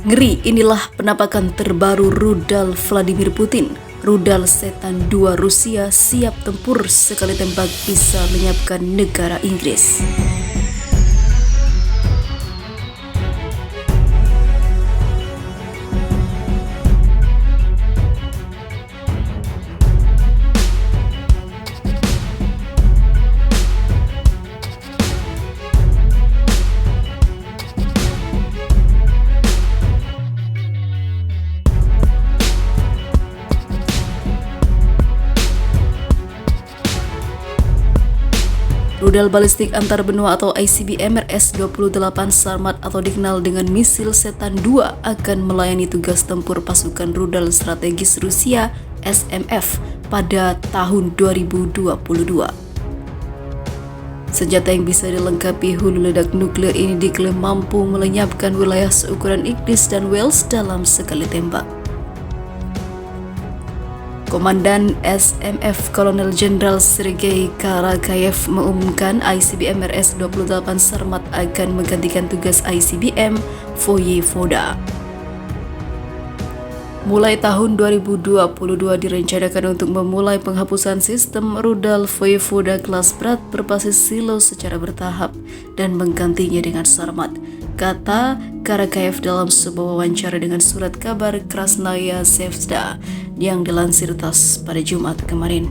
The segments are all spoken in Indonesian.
Ngeri, inilah penampakan terbaru rudal Vladimir Putin. Rudal Setan 2 Rusia siap tempur sekali tembak bisa lenyapkan negara Inggris. Rudal balistik antar benua atau ICBM RS-28 Sarmat atau dikenal dengan misil Setan 2 akan melayani tugas tempur pasukan rudal strategis Rusia SMF pada tahun 2022. Senjata yang bisa dilengkapi hulu ledak nuklir ini diklaim mampu melenyapkan wilayah seukuran Inggris dan Wales dalam sekali tembak. Komandan SMF Kolonel Jenderal Sergei Karakayev mengumumkan ICBM RS-28 Sarmat akan menggantikan tugas ICBM Voyevoda. Mulai tahun 2022 direncanakan untuk memulai penghapusan sistem rudal Voyevoda kelas berat berbasis silo secara bertahap dan menggantinya dengan Sarmat, kata Karakayev dalam sebuah wawancara dengan surat kabar Krasnaya Zvezda yang dilansir TASS pada Jumat kemarin.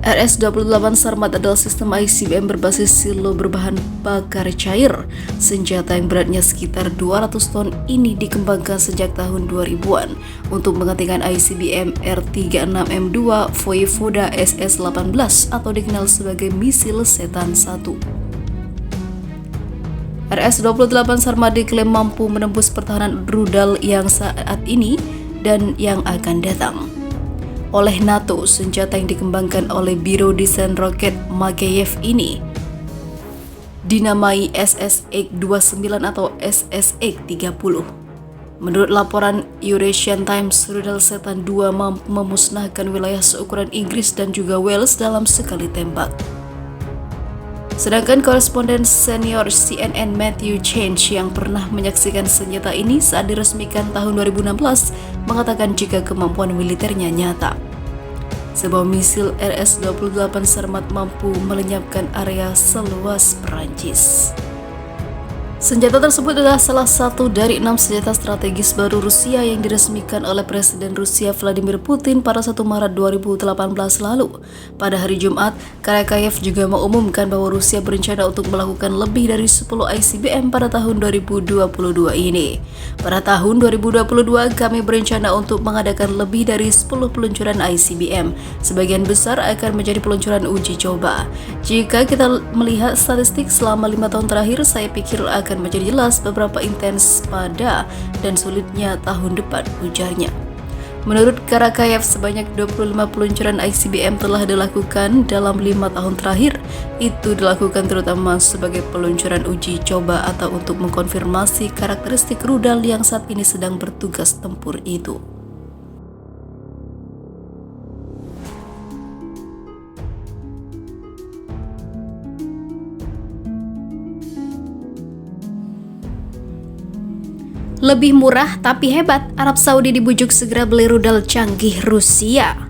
RS-28 Sarmat adalah sistem ICBM berbasis silo berbahan bakar cair. Senjata yang beratnya sekitar 200 ton ini dikembangkan sejak tahun 2000-an untuk menggantikan ICBM R-36M2 Voyevoda SS-18 atau dikenal sebagai misil Setan 1. RS-28 Sarmat diklaim mampu menembus pertahanan rudal yang saat ini dan yang akan datang. Oleh NATO, senjata yang dikembangkan oleh Biro Desain Roket Makeyev ini dinamai SSX-29 atau SSX-30. Menurut laporan Eurasian Times, rudal Setan 2 mampu memusnahkan wilayah seukuran Inggris dan juga Wales dalam sekali tembak. Sedangkan koresponden senior CNN Matthew Change yang pernah menyaksikan senjata ini saat diresmikan tahun 2016 mengatakan jika kemampuan militernya nyata. Sebuah misil RS-28 Sarmat mampu melenyapkan area seluas Perancis. Senjata tersebut adalah salah satu dari 6 senjata strategis baru Rusia yang diresmikan oleh Presiden Rusia Vladimir Putin pada 1 Maret 2018 lalu. Pada hari Jumat, Karakayev juga mengumumkan bahwa Rusia berencana untuk melakukan lebih dari 10 ICBM pada tahun 2022 ini. Pada tahun 2022, kami berencana untuk mengadakan lebih dari 10 peluncuran ICBM. Sebagian besar akan menjadi peluncuran uji coba. Jika kita melihat statistik selama 5 tahun terakhir, saya pikir akan menjadi jelas beberapa intens pada dan sulitnya tahun depan, ujarnya. Menurut Karakayev, sebanyak 25 peluncuran ICBM telah dilakukan dalam 5 tahun terakhir. Itu dilakukan terutama sebagai peluncuran uji coba atau untuk mengkonfirmasi karakteristik rudal yang saat ini sedang bertugas tempur itu. Lebih murah tapi hebat, Arab Saudi dibujuk segera beli rudal canggih Rusia.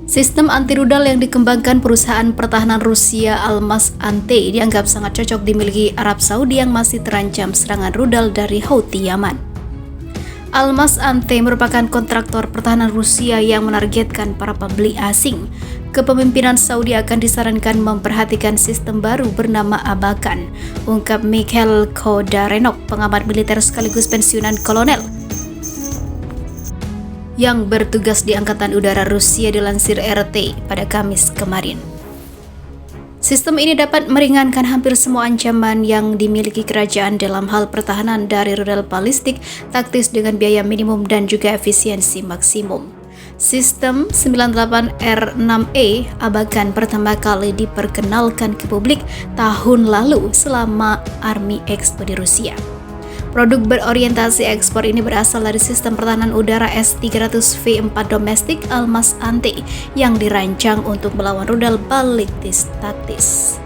Sistem anti-rudal yang dikembangkan perusahaan pertahanan Rusia Almaz Ante dianggap sangat cocok dimiliki Arab Saudi yang masih terancam serangan rudal dari Houthi Yaman. Almaz Ante merupakan kontraktor pertahanan Rusia yang menargetkan para pembeli asing. Kepemimpinan Saudi akan disarankan memperhatikan sistem baru bernama Abakan, ungkap Mikhail Kodarenok, pengamat militer sekaligus pensiunan kolonel yang bertugas di Angkatan Udara Rusia, dilansir RT pada Kamis kemarin. Sistem ini dapat meringankan hampir semua ancaman yang dimiliki kerajaan dalam hal pertahanan dari rudal balistik taktis dengan biaya minimum dan juga efisiensi maksimum. Sistem 98R6E Abakan pertama kali diperkenalkan ke publik tahun lalu selama Army Expo di Rusia. Produk berorientasi ekspor ini berasal dari sistem pertahanan udara S-300V4 domestik Almaz Ante yang dirancang untuk melawan rudal balistik taktis.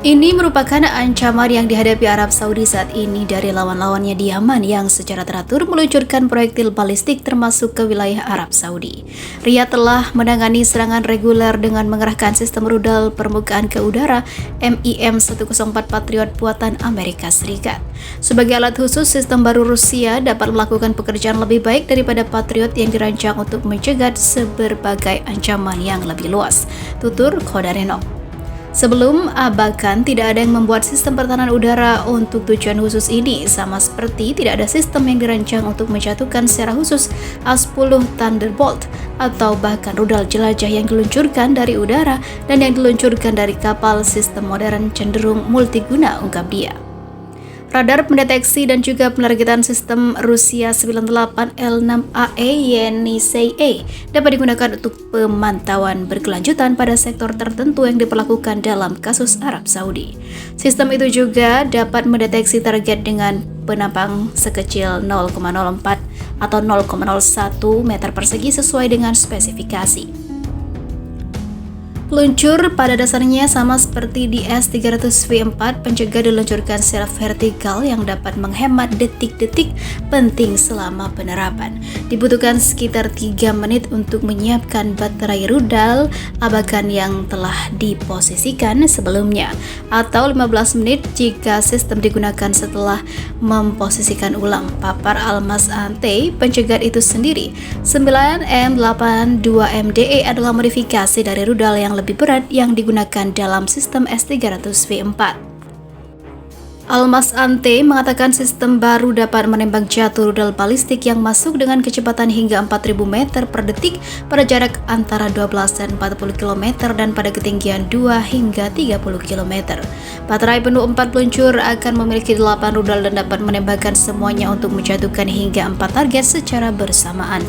Ini merupakan ancaman yang dihadapi Arab Saudi saat ini dari lawan-lawannya di Yaman yang secara teratur meluncurkan proyektil balistik termasuk ke wilayah Arab Saudi. Riyadh telah menangani serangan reguler dengan mengerahkan sistem rudal permukaan ke udara MIM-104 Patriot buatan Amerika Serikat. Sebagai alat khusus, sistem baru Rusia dapat melakukan pekerjaan lebih baik daripada Patriot yang dirancang untuk mencegat berbagai ancaman yang lebih luas, tutur Khodarenov. Sebelum Abakan, tidak ada yang membuat sistem pertahanan udara untuk tujuan khusus ini, sama seperti tidak ada sistem yang dirancang untuk menjatuhkan secara khusus A-10 Thunderbolt atau bahkan rudal jelajah yang diluncurkan dari udara dan yang diluncurkan dari kapal. Sistem modern cenderung multiguna, ungkap dia. Radar pendeteksi dan juga penargetan sistem Rusia 98L6AE Yenisei dapat digunakan untuk pemantauan berkelanjutan pada sektor tertentu yang diperlakukan dalam kasus Arab Saudi. Sistem itu juga dapat mendeteksi target dengan penampang sekecil 0,04 atau 0,01 meter persegi sesuai dengan spesifikasi. Peluncur pada dasarnya sama seperti di S-300V4, pencegah diluncurkan secara vertikal yang dapat menghemat detik-detik penting selama penerapan. Dibutuhkan sekitar 3 menit untuk menyiapkan baterai rudal Abakan yang telah diposisikan sebelumnya, atau 15 menit jika sistem digunakan setelah memposisikan ulang. Papar Almas Ante pencegat itu sendiri 9M82MDE adalah modifikasi dari rudal yang lebih berat yang digunakan dalam sistem S-300V4. Almas Ante mengatakan sistem baru dapat menembak jatuh rudal balistik yang masuk dengan kecepatan hingga 4.000 meter per detik pada jarak antara 12 dan 40 km dan pada ketinggian 2 hingga 30 km. Baterai penuh 4 peluncur akan memiliki 8 rudal dan dapat menembakkan semuanya untuk menjatuhkan hingga 4 target secara bersamaan.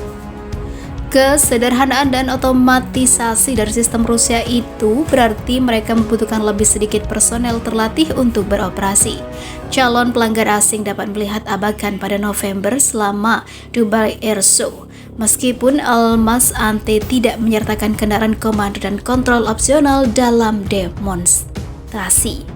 Kesederhanaan dan otomatisasi dari sistem Rusia itu berarti mereka membutuhkan lebih sedikit personel terlatih untuk beroperasi. Calon pelanggan asing dapat melihat Abakan pada November selama Dubai Air Show. Meskipun Almas Ante tidak menyertakan kendaraan komando dan kontrol opsional dalam demonstrasi.